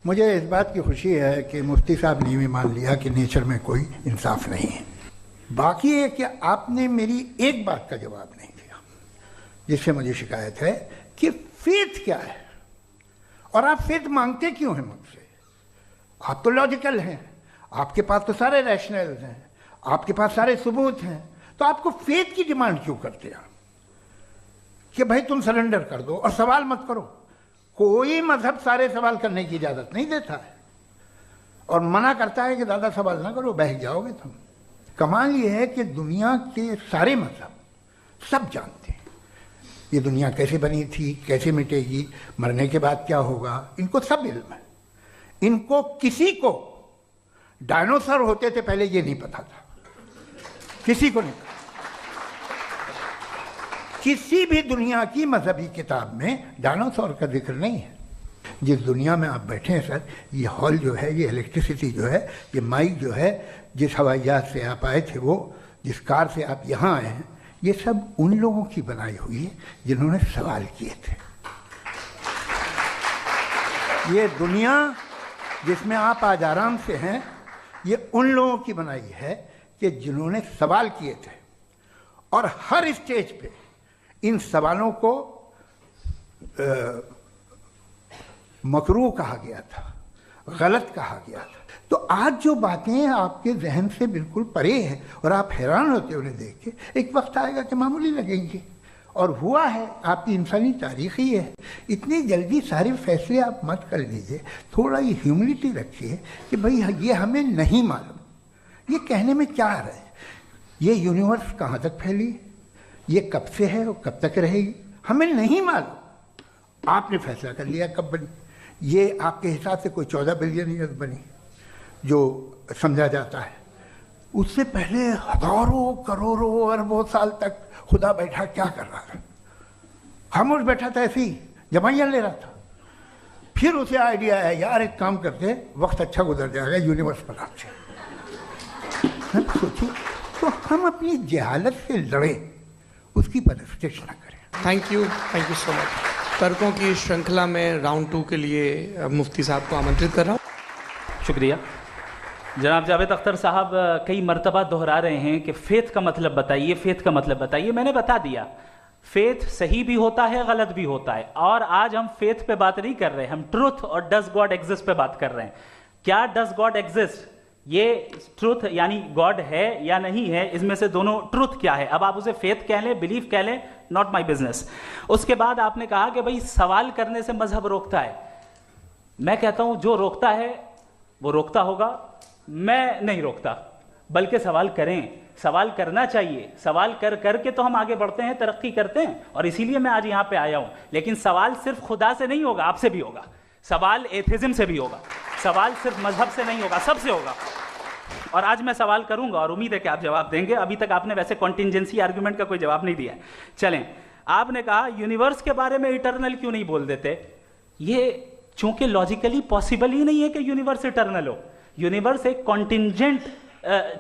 मुझे इस बात की खुशी है कि मुफ्ती साहब ने भी मान लिया कि नेचर में कोई इंसाफ नहीं है। बाकी है कि आपने मेरी एक बात का जवाब नहीं दिया, जिससे मुझे शिकायत है कि फेथ क्या है और आप फेथ मांगते क्यों हैं मुझसे? आप तो लॉजिकल हैं, आपके पास तो सारे रैशनल हैं, आपके पास सारे सबूत हैं, तो आपको फेथ की डिमांड क्यों करते हैं कि भाई तुम सरेंडर कर दो और सवाल मत करो? कोई मजहब सारे सवाल करने की इजाजत नहीं देता है और मना करता है कि ज़्यादा सवाल ना करो, बहक जाओगे तुम। कमाल ये है कि दुनिया के सारे मजहब सब जानते हैं ये दुनिया कैसे बनी थी, कैसे मिटेगी, मरने के बाद क्या होगा, इनको सब इल्म है। इनको किसी को डायनासोर होते थे पहले ये नहीं पता था, किसी को नहीं पता। किसी भी दुनिया की मजहबी किताब में डायनासोर का जिक्र नहीं है। जिस दुनिया में आप बैठे हैं सर, ये हॉल जो है, ये इलेक्ट्रिसिटी जो है, ये माइक जो है, जिस हवाई जहाज से आप आए थे, वो जिस कार से आप यहाँ आए हैं, ये सब उन लोगों की बनाई हुई है जिन्होंने सवाल किए थे। ये दुनिया जिसमें आप आज आराम से हैं, ये उन लोगों की बनाई है कि जिन्होंने सवाल किए थे। और हर स्टेज पे इन सवालों को मकरूह कहा गया था, गलत कहा गया था। तो आज जो बातें आपके जहन से बिल्कुल परे हैं और आप हैरान होते उन्हें देख के, एक वक्त आएगा कि मामूली लगेंगे। और हुआ है, आपकी इंसानी तारीख ही है। इतनी जल्दी सारे फैसले आप मत कर लीजिए, थोड़ा ये ह्यूमिलिटी रखिए कि भाई ये हमें नहीं मालूम। ये कहने में क्या आ रहा है? ये यूनिवर्स कहाँ तक फैली, ये कब से है और कब तक रहेगी, हमें नहीं मालूम। आपने फैसला कर लिया कब बनी। ये आपके हिसाब से कोई 14 बिलियन ईयर्स बनी जो समझा जाता है। उससे पहले हजारों करोड़ों अरबों साल तक खुदा बैठा क्या कर रहा था? खामोश बैठा था, ऐसे ही जमाइयाँ ले रहा था। फिर उसे आइडिया आया, यार एक काम करते, वक्त अच्छा गुजर जाएगा, यूनिवर्स बनाते। सोचिए, तो हम अपनी जहालत से लड़े, उसकी परस्तिश न करें। Thank you so much. तर्कों की श्रृंखला में राउंड 2 के लिए मुफ्ती साहब को आमंत्रित कर रहा हूँ। शुक्रिया। जनाब जावेद अख्तर साहब कई मरतबा दोहरा रहे हैं कि फेथ का मतलब बताइए, फेथ का मतलब बताइए। मैंने बता दिया, फेथ सही भी होता है, गलत भी होता है। और आज हम फेथ पे बात नहीं कर रहे, हम ट्रुथ और डज गॉड एग्जिस्ट पे बात कर रहे हैं। क्या डज गॉड एग्जिस्ट, ये ट्रुथ यानी गॉड है या नहीं है, इसमें से दोनों ट्रुथ क्या है। अब आप उसे फेथ कह लें, बिलीफ कह लें, नॉट माई बिजनेस। उसके बाद आपने कहा कि भाई सवाल करने से मजहब रोकता है। मैं कहता हूं जो रोकता है वो रोकता होगा, मैं नहीं रोकता। बल्कि सवाल करें, सवाल करना चाहिए। सवाल कर करके तो हम आगे बढ़ते हैं, तरक्की करते हैं, और इसीलिए मैं आज यहां पे आया हूं। लेकिन सवाल सिर्फ खुदा से नहीं होगा, आपसे भी होगा। सवाल एथिज्म से भी होगा, सवाल सिर्फ मजहब से नहीं होगा, सबसे होगा। और आज मैं सवाल करूंगा और उम्मीद है कि आप जवाब देंगे। अभी तक आपने वैसे कॉन्टिंजेंसी आर्गुमेंट का कोई जवाब नहीं दिया है। चलें, आपने कहा यूनिवर्स के बारे में इटर्नल क्यों नहीं बोल देते। ये चूंकि लॉजिकली पॉसिबल ही नहीं है कि यूनिवर्स इटर्नल हो। यूनिवर्स एक कॉन्टिंजेंट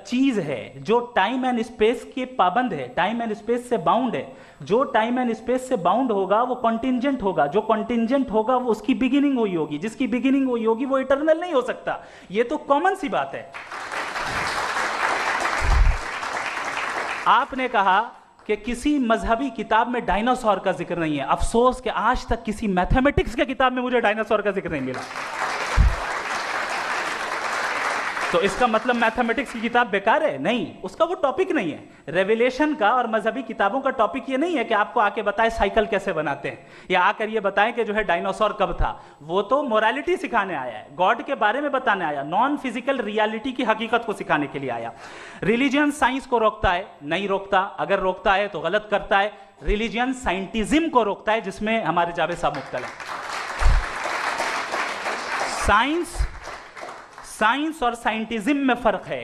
चीज है जो टाइम एंड स्पेस के पाबंद है, टाइम एंड स्पेस से बाउंड है। जो टाइम एंड स्पेस से बाउंड होगा वो कॉन्टिंजेंट होगा, जो कॉन्टिंजेंट होगा वो उसकी बिगिनिंग हुई होगी, जिसकी बिगिनिंग हुई होगी वो इटर्नल नहीं हो सकता। ये तो कॉमन सी बात है। आपने कहा कि किसी मजहबी किताब में डायनासोर का जिक्र नहीं है। अफसोस कि आज तक किसी मैथमेटिक्स के किताब में मुझे डायनासोर का जिक्र नहीं मिला। तो इसका मतलब मैथमेटिक्स की किताब बेकार है? नहीं, उसका वो टॉपिक नहीं है। रेवलेशन का और मजहबी किताबों का टॉपिक ये नहीं है कि आपको आके बताए साइकिल कैसे बनाते हैं, या आकर ये बताएं कि जो है डायनासोर कब था। वो तो मोरालिटी सिखाने आया है, गॉड के बारे में बताने आया, नॉन फिजिकल रियलिटी की हकीकत को सिखाने के लिए आया। रिलीजियन साइंस को रोकता है? नहीं रोकता। अगर रोकता है तो गलत करता है। रिलीजियन साइंटिज्म को रोकता है, जिसमें हमारे जावेद साहब मुब्तला है। साइंस और साइंटिज्म में फर्क है।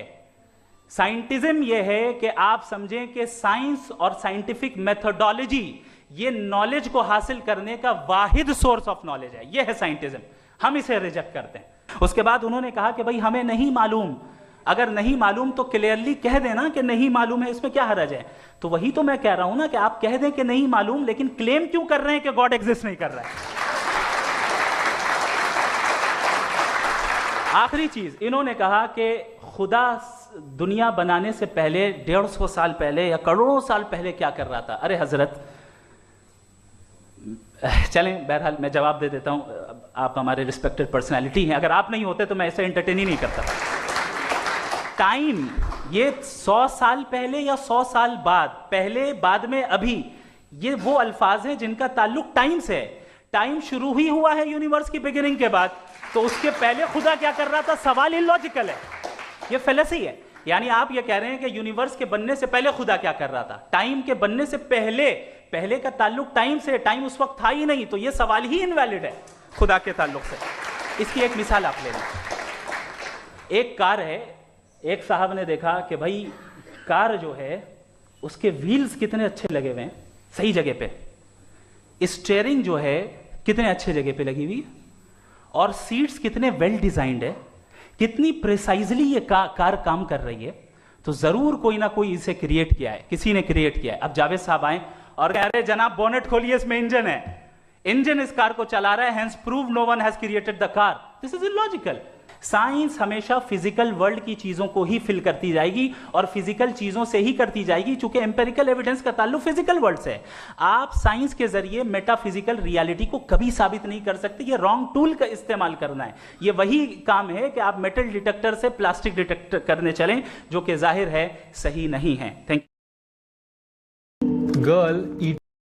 साइंटिज्म यह है कि आप समझें कि साइंस और साइंटिफिक मेथोडोलॉजी ये नॉलेज को हासिल करने का वाहिद सोर्स ऑफ नॉलेज है। यह है साइंटिज्म, हम इसे रिजेक्ट करते हैं। उसके बाद उन्होंने कहा कि भाई हमें नहीं मालूम। अगर नहीं मालूम तो क्लियरली कह देना कि नहीं मालूम है, इसमें क्या हर्ज है। तो वही तो मैं कह रहा हूं ना कि आप कह दें कि नहीं मालूम, लेकिन क्लेम क्यों कर रहे हैं कि गॉड एग्जिस्ट नहीं कर रहा है। आखिरी चीज, इन्होंने कहा कि खुदा दुनिया बनाने से पहले 150 साल पहले या करोड़ों साल पहले क्या कर रहा था। अरे हजरत, चलें, बहरहाल मैं जवाब दे देता हूं, आप हमारे रिस्पेक्टेड पर्सनालिटी हैं, अगर आप नहीं होते तो मैं ऐसे एंटरटेन ही नहीं करता। टाइम, ये 100 साल पहले या 100 साल बाद, पहले बाद में अभी, ये वो अल्फाज हैं जिनका ताल्लुक टाइम से है। टाइम शुरू ही हुआ है यूनिवर्स की बिगिनिंग के बाद, तो उसके पहले खुदा क्या कर रहा था? सवाल इलॉजिकल है, ये फेलेसी है। यानी आप ये कह रहे हैं कि यूनिवर्स के बनने से पहले खुदा क्या कर रहा था? टाइम के बनने से पहले, पहले का ताल्लुक टाइम से, टाइम उस वक्त था ही नहीं, तो ये सवाल ही इनवैलिड है खुदा के ताल्लुक से। इसकी एक मिसाल आप ले लें। एक कार है, एक साहब ने देखा कि भाई कार जो है उसके व्हील्स कितने अच्छे लगे हुए हैं, सही जगह पे, स्टीयरिंग जो है कितने अच्छे जगह पे लगी हुई है, और सीट्स कितने वेल डिजाइंड है, कितनी प्रिसाइजली ये कार काम कर रही है, तो जरूर कोई ना कोई इसे क्रिएट किया है, किसी ने क्रिएट किया है। अब जावेद साहब आए और कह रहे जनाब बोनेट खोलिए, इसमें इंजन है, इंजन इस कार को चला रहा है, hence prove no one has created the car. This is illogical. Science हमेशा फिजिकल वर्ल्ड की चीजों को ही फिल करती जाएगी और फिजिकल चीजों से ही करती जाएगी, चूंकि एम्पेरिकल एविडेंस का ताल्लुक फिजिकल वर्ल्ड से है। आप साइंस के जरिए मेटाफिजिकल रियलिटी को कभी साबित नहीं कर सकते। ये रॉन्ग टूल का इस्तेमाल करना है। ये वही काम है कि आप मेटल डिटेक्टर से प्लास्टिक डिटेक्टर करने चलें, जो कि जाहिर है सही नहीं है। Thank you. गर्ल